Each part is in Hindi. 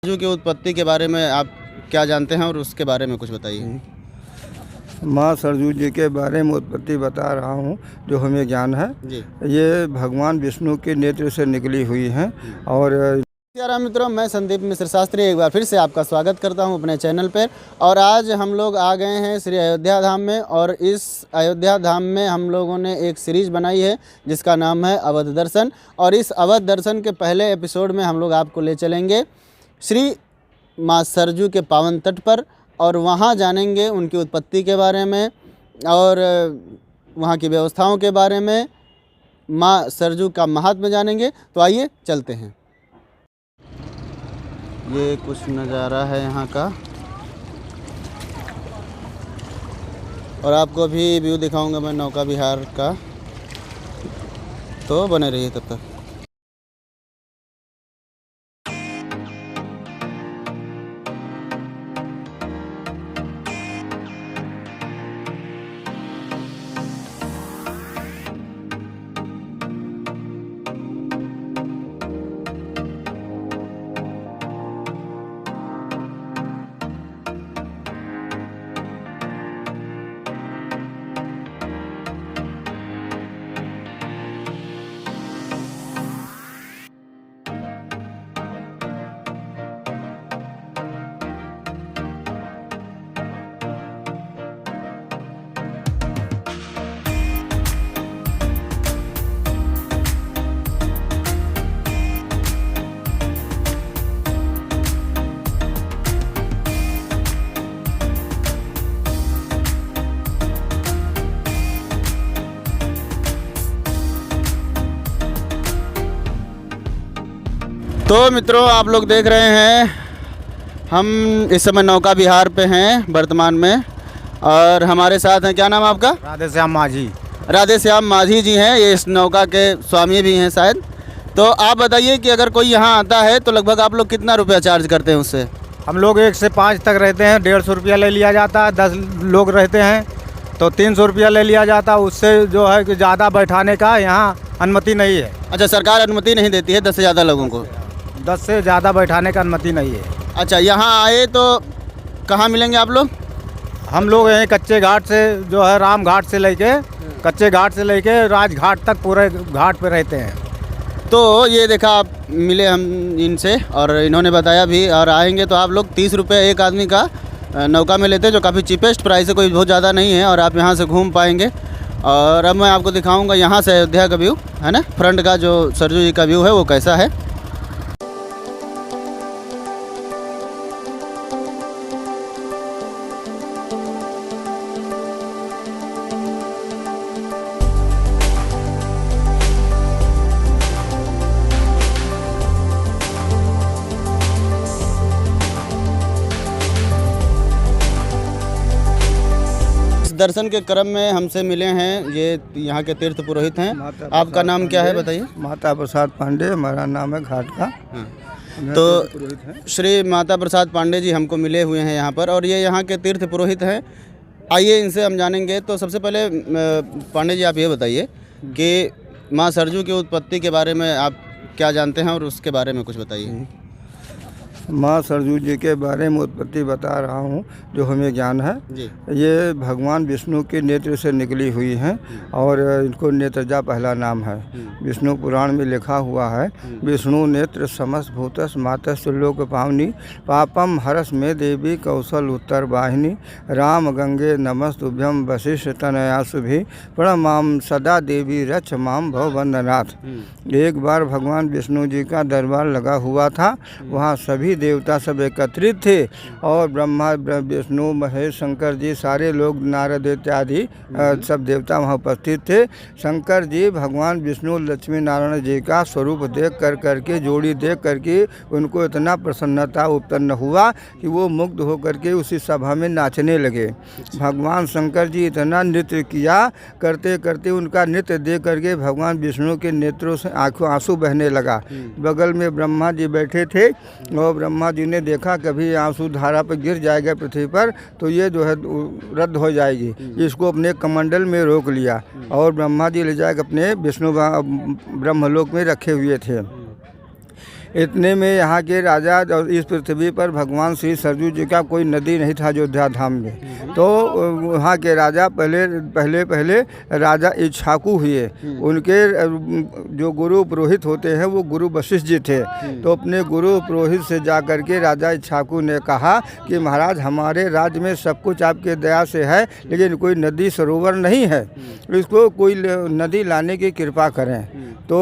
सरजू की उत्पत्ति के बारे में आप क्या जानते हैं और उसके बारे में कुछ बताइए। माँ सरजू जी के बारे में उत्पत्ति बता रहा हूँ जो हमें ज्ञान है। जी। ये भगवान विष्णु के नेत्र से निकली हुई हैं। और नमस्कार मित्रों, मैं संदीप मिश्र शास्त्री एक बार फिर से आपका स्वागत करता हूं अपने चैनल पर। और आज हम लोग आ गए हैं श्री अयोध्या धाम में, और इस अयोध्या धाम में हम लोगों ने एक सीरीज़ बनाई है जिसका नाम है अवध दर्शन। और इस अवध दर्शन के पहले एपिसोड में हम लोग आपको ले चलेंगे श्री माँ सरजू के पावन तट पर, और वहाँ जानेंगे उनकी उत्पत्ति के बारे में और वहाँ की व्यवस्थाओं के बारे में, माँ सरजू का महात्म्य जानेंगे। तो आइए चलते हैं। ये कुछ नज़ारा है यहाँ का, और आपको भी व्यू दिखाऊंगा मैं नौका विहार का, तो बने रहिए तब तक। तो मित्रों, आप लोग देख रहे हैं हम इस समय नौका विहार पे हैं वर्तमान में, और हमारे साथ हैं, क्या नाम है आपका? राधेश्याम माझी। राधेश्याम माझी जी हैं, ये इस नौका के स्वामी भी हैं शायद। तो आप बताइए कि अगर कोई यहाँ आता है तो लगभग आप लोग कितना रुपया चार्ज करते हैं उससे? हम लोग 1 से 5 तक रहते हैं, 150 रुपया ले लिया जाता है। 10 लोग रहते हैं तो 300 रुपया ले लिया जाता है। उससे जो है कि ज़्यादा बैठाने का यहाँ अनुमति नहीं है। अच्छा, सरकार अनुमति नहीं देती है 10 से ज़्यादा लोगों को? 10 से ज़्यादा बैठाने का अनुमति नहीं है। अच्छा, यहाँ आए तो कहाँ मिलेंगे आप लोग? हम लोग यहीं कच्चे घाट से जो है राम घाट से लेके कच्चे घाट से लेके राजघाट तक पूरे घाट पे रहते हैं। तो ये देखा, आप मिले हम इनसे और इन्होंने बताया भी। और आएंगे तो आप लोग 30 रुपये एक आदमी का नौका में लेते हैं, जो काफ़ी चीपेस्ट प्राइस है, कोई बहुत ज़्यादा नहीं है, और आप यहाँ से घूम पाएंगे। और अब मैं आपको दिखाऊंगा यहाँ से अयोध्या का व्यू, है ना, फ्रंट का जो सरजू जी का व्यू है वो कैसा है। दर्शन के क्रम में हमसे मिले हैं ये यहाँ के तीर्थ पुरोहित हैं। आपका नाम क्या है बताइए? माता प्रसाद पांडे हमारा नाम है घाट का। हाँ। तो श्री माता प्रसाद पांडे जी हमको मिले हुए हैं यहाँ पर, और ये यहाँ के तीर्थ पुरोहित हैं। आइए इनसे हम जानेंगे। तो सबसे पहले पांडे जी, आप ये बताइए कि माँ सरजू की उत्पत्ति के बारे में आप क्या जानते हैं और उसके बारे में कुछ बताइए। माँ सरजू जी के बारे में उत्पत्ति बता रहा हूँ जो हमें ज्ञान है। जी। ये भगवान विष्णु के नेत्र से निकली हुई हैं, और इनको नेत्रजा पहला नाम है। विष्णु पुराण में लिखा हुआ है, विष्णु नेत्र समस्त भूतस मातस लोक पावनी पापम हरस में देवी कौशल उत्तर वाहिनी राम गंगे नमस्तुभ्यम वशिष्ठ तनयासु भी प्रणमाम सदा देवी रक्ष माम भव वंदनाथ। एक बार भगवान विष्णु जी का दरबार लगा हुआ था, वहाँ सभी देवता सब एकत्रित थे, और ब्रह्मा विष्णु महेश शंकर जी सारे लोग नारद इत्यादि सब देवता वहाँ उपस्थित थे। शंकर जी भगवान विष्णु लक्ष्मी नारायण जी का स्वरूप देख करके जोड़ी देख करके उनको इतना प्रसन्नता उत्पन्न हुआ कि वो मुग्ध होकर के उसी सभा में नाचने लगे। भगवान शंकर जी इतना नृत्य किया, करते करते उनका नृत्य देख करके भगवान विष्णु के नेत्रों से आंसू बहने लगा। बगल में ब्रह्मा जी बैठे थे, और ब्रह्मा जी ने देखा कभी आंसू धारा पर गिर जाएगा पृथ्वी पर तो ये जो है रद्द हो जाएगी, इसको अपने कमंडल में रोक लिया, और ब्रह्मा जी ले जाकर अपने विष्णु ब्रह्मलोक में रखे हुए थे। इतने में यहाँ के राजा और इस पृथ्वी पर भगवान श्री सरजू जी का कोई नदी नहीं था अयोध्या धाम में। तो वहाँ के राजा पहले राजा इक्ष्वाकु हुए। उनके जो गुरु पुरोहित होते हैं वो गुरु वशिष्ठ जी थे। तो अपने गुरु पुरोहित से जा कर के राजा इक्ष्वाकु ने कहा कि महाराज हमारे राज्य में सब कुछ आपके दया से है, लेकिन कोई नदी सरोवर नहीं है, इसको कोई नदी लाने की कृपा करें। तो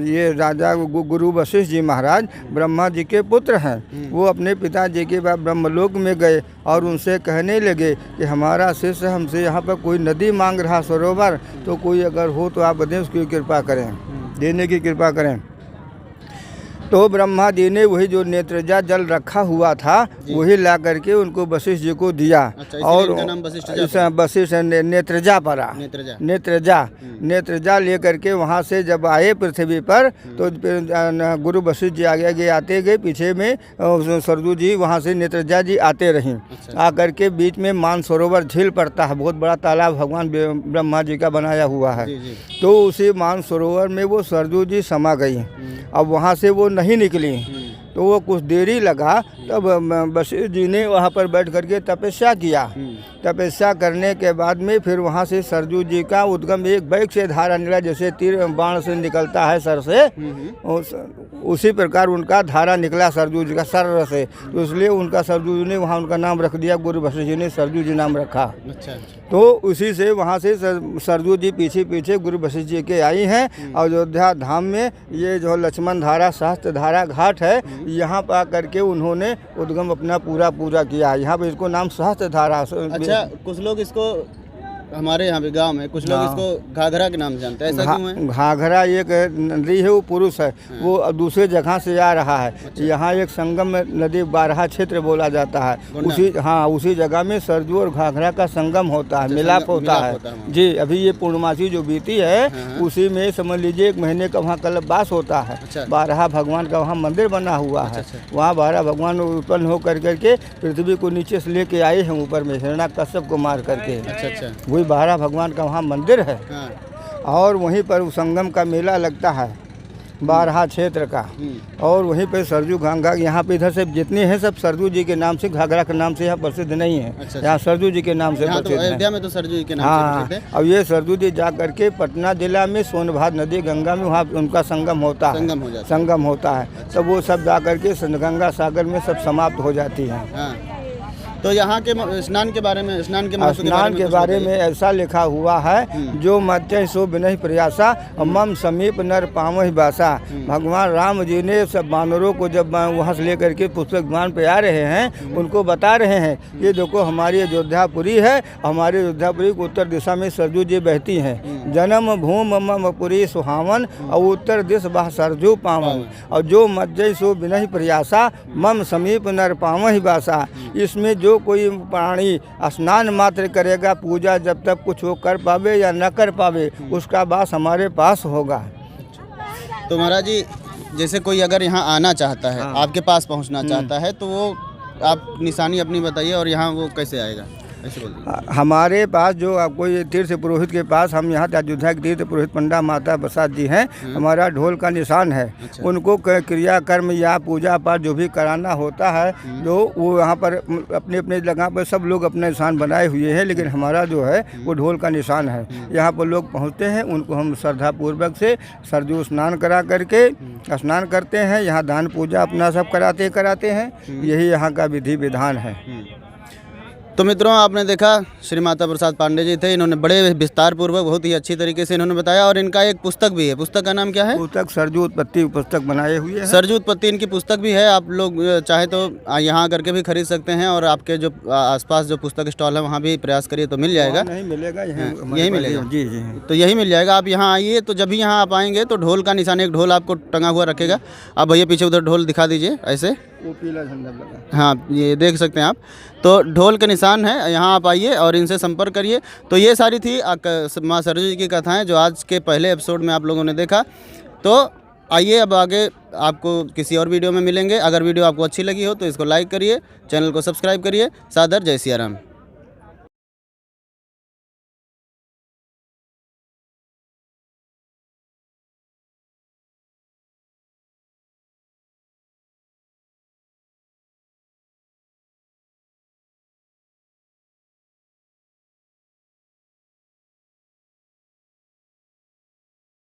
ये राजा गुरु वशिष्ठ जी महाराज ब्रह्मा जी के पुत्र हैं। वो अपने पिताजी के बाद ब्रह्मलोक में गए और उनसे कहने लगे कि हमारा शिष्य हमसे यहाँ पर कोई नदी मांग रहा सरोवर, तो कोई अगर हो तो आप बताएं, उसकी कृपा करें, देने की कृपा करें। तो ब्रह्मा जी ने वही जो नेत्रजा जल रखा हुआ था वही ला करके उनको वशिष्ठ जी को दिया। अच्छा, और वशिष्ठ नेत्रजा पड़ा, नेत्रजा ले करके वहाँ से जब आए पृथ्वी पर तो गुरु वशिष्ठ जी आगे आते गए, पीछे में सरजू जी वहाँ से नेत्रजा जी आते रहीं। आकर के बीच में मानसरोवर झील पड़ता है, बहुत बड़ा तालाब भगवान ब्रह्मा जी का बनाया हुआ है। तो उसी मानसरोवर में वो सरजू जी समा गई। अब वहाँ से वो नहीं निकली, तो वो कुछ देरी लगा। तब वशिष्ठ जी ने वहाँ पर बैठ करके तपस्या किया। तपस्या करने के बाद में फिर वहाँ से सरजू जी का उद्गम एक बैग से धारा निकला, जैसे तीर बाण से निकलता है सर से, उसी प्रकार उनका धारा निकला सरजू जी का सर से। तो इसलिए उनका सरजू जी ने वहाँ उनका नाम रख दिया, गुरु वशिष्ठ जी ने सरजू जी नाम रखा। अच्छा। तो उसी से वहाँ से सरजू जी पीछे गुरु वशिष्ठ जी के आई हैं। अयोध्या धाम में ये जो लक्ष्मण धारा सहस्त्र धारा घाट है, यहाँ पर आकर के उन्होंने उद्गम अपना पूरा किया। यहाँ पे इसको नाम सहस्त्र धारा। अच्छा, कुछ लोग इसको हमारे यहाँ पे गांव में कुछ लोग इसको घाघरा के नाम से जानते हैं, ऐसा क्यों है? घाघरा एक नदी है, वो पुरुष है, वो दूसरे जगह से आ रहा है। अच्छा। यहाँ एक संगम नदी बारहा क्षेत्र बोला जाता है, उसी जगह में सरजू और घाघरा का संगम होता है। अच्छा, मिलाप होता है जी। अभी ये पूर्णमासी जो बीती है उसी में समझ लीजिए 1 महीने का वहाँ कल्पवास होता है। अच्छा। बारहा भगवान का वहाँ मंदिर बना हुआ है। अच्छा। वहाँ 12 भगवान उत्पन्न होकर करके पृथ्वी को नीचे से लेके आए हैं ऊपर में हिरण्याकश्यप को मार करके। अच्छा। वही 12 भगवान का वहाँ मंदिर है। और वहीं पर संगम का मेला लगता है बारहा क्षेत्र का। और वहीं पे सरजू गंगा, यहाँ पे इधर से जितने हैं सब सरजू जी के नाम से, घाघरा के नाम से यहाँ प्रसिद्ध नहीं है। अच्छा। यहाँ सरजू जी के नाम से प्रसिद्ध है। अयोध्या में तो सरजू जी के नाम से प्रसिद्ध है। अब ये सरजू जी जा करके पटना जिला में सोनभद्र नदी गंगा में वहाँ उनका संगम होता है। संगम होता है। तो वो सब जा करके गंगा सागर में सब समाप्त हो जाती है। तो यहाँ के स्नान के बारे में, स्नान के बारे में ऐसा लिखा हुआ है, जो मध्य सो बिनहि प्रयासा मम समीप नर पावहि बासा। भगवान राम जी ने सब बानरों को जब वहाँ से लेकर के पुष्पक विमान पे आ रहे हैं, उनको बता रहे हैं ये देखो हमारी अयोध्यापुरी है, हमारी अयोध्यापुरी को उत्तर दिशा में सरजू जी बहती हैं। जन्म भूम मम पुरी सुहावन और उत्तर दिश बह सरजू पावन। और जो मध्य सो बिनहि प्रयासा मम समीप नर पावहि बासा। इसमें जो कोई प्राणी स्नान मात्र करेगा, पूजा जब तक कुछ वो कर पावे या न कर पावे, उसका वास हमारे पास होगा। तो महाराज जी, जैसे कोई अगर यहाँ आना चाहता है, आपके पास पहुँचना चाहता है, तो वो आप निशानी अपनी बताइए और यहाँ वो कैसे आएगा? हमारे पास जो कोई तीर्थ पुरोहित के पास, हम यहाँ अयोध्या के तीर्थ पुरोहित पंडा माता प्रसाद जी हैं, हमारा ढोल का निशान है। अच्छा। उनको क्रियाकर्म या पूजा पाठ जो भी कराना होता है, जो वो यहाँ पर अपने अपने जगह पर सब लोग अपने निशान बनाए हुए हैं, लेकिन हमारा जो है वो ढोल का निशान है। यहाँ पर लोग पहुँचते हैं, उनको हम श्रद्धापूर्वक से सरजू स्नान करा करके स्नान करते हैं। यहाँ दान पूजा अपना सब कराते हैं। यही यहाँ का विधि विधान है। तो मित्रों, आपने देखा श्री माता प्रसाद पांडे जी थे, इन्होंने बड़े विस्तार पूर्वक बहुत ही अच्छी तरीके से इन्होंने बताया। और इनका एक पुस्तक भी है, पुस्तक का नाम क्या है? पुस्तक सरजू उत्पत्ति पुस्तक बनाए हुए हैं। सरजू उत्पत्ति इनकी पुस्तक भी है, आप लोग चाहे तो यहाँ आकर के भी खरीद सकते हैं। और आपके जो आसपास जो पुस्तक स्टॉल है वहाँ भी प्रयास करिए तो मिल जाएगा। नहीं मिलेगा, यही मिलेगा जी। तो यही मिल जाएगा। आप यहाँ आइए, तो जब भी यहाँ आप आएंगे तो ढोल का निशान, एक ढोल आपको टंगा हुआ रखेगा। आप भैया पीछे उधर ढोल दिखा दीजिए, ऐसे वो पीला झंडा लगा। हाँ, ये देख सकते हैं आप। तो ढोल का निशान है, यहाँ आप आइए और इनसे संपर्क करिए। तो ये सारी थी माँ सरजू जी की कथाएं, जो आज के पहले एपिसोड में आप लोगों ने देखा। तो आइए, अब आगे आपको किसी और वीडियो में मिलेंगे। अगर वीडियो आपको अच्छी लगी हो तो इसको लाइक करिए, चैनल को सब्सक्राइब करिए। सादर जय सिया राम।